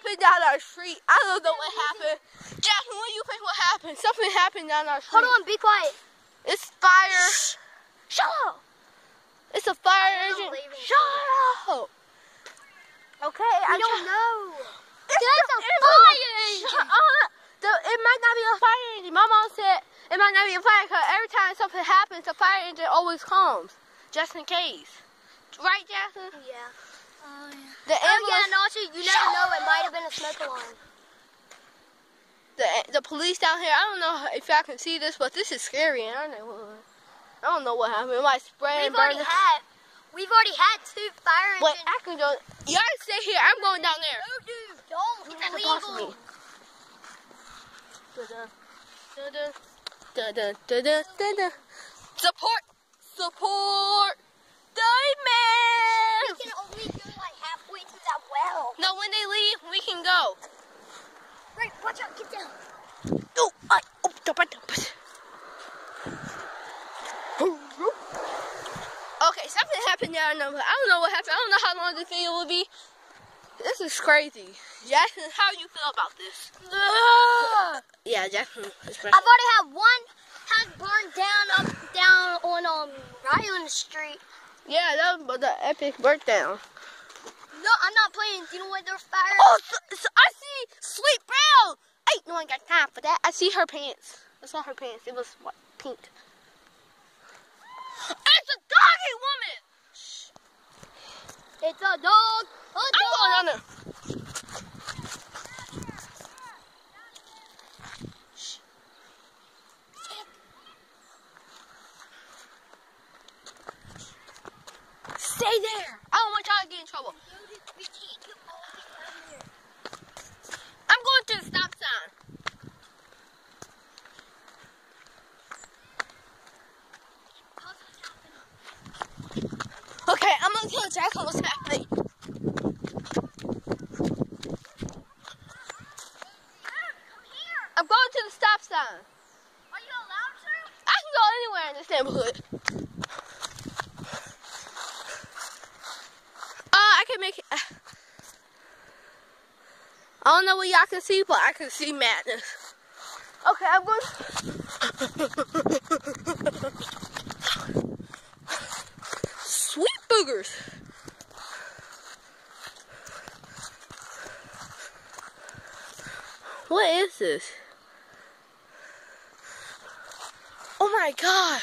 happened down our street. I don't know what happened. Jackson, what do you think what happened? Something happened down our street. Hold on, be quiet. It's fire. Shut up. It's a fire engine. Shut up. Okay, I don't know. That's a fire engine. Shut up. It might not be a fire engine. My mom said it might not be a fire because every time something happens, the fire engine always comes, just in case. Right, Jackson? Yeah. The ambulance, and also you never know. It might have been a smoke alarm. the police down here. I don't know if y'all can see this, but this is scary. And I don't know what happened. It might spray and burn. We've already had 2 fire engines. But I can go. Y'all stay here. I'm going down there. No, dude, don't. You're It's not the boss of me. Support Diamond. We can only go like halfway to that well. No, when they leave, we can go. Right, watch out, get down. Okay, something happened there. I don't know what happened. I don't know how long this video will be. This is crazy. Jackson, how do you feel about this? Yeah, Jackson. I've already had one house burned down on Ryland Street. Yeah, that was the epic breakdown. No, I'm not playing. Do you know what there's fire? Oh, so I see Sweet Brown. Hey, no one got time for that. I see her pants. I saw her pants. It was what, pink. It's a doggy woman. Shh. It's a dog. I'm going down there. Shh. Stay there. I don't want y'all to get in trouble. I'm going to the stop sign. Okay, I'm gonna tell Jackson what's happening. I'm going to the stop sign. Are you allowed to? I can go anywhere in this neighborhood. I can make it. I don't know what y'all can see, but I can see madness. Okay, I'm going. Sweet boogers. What is this? Oh my God.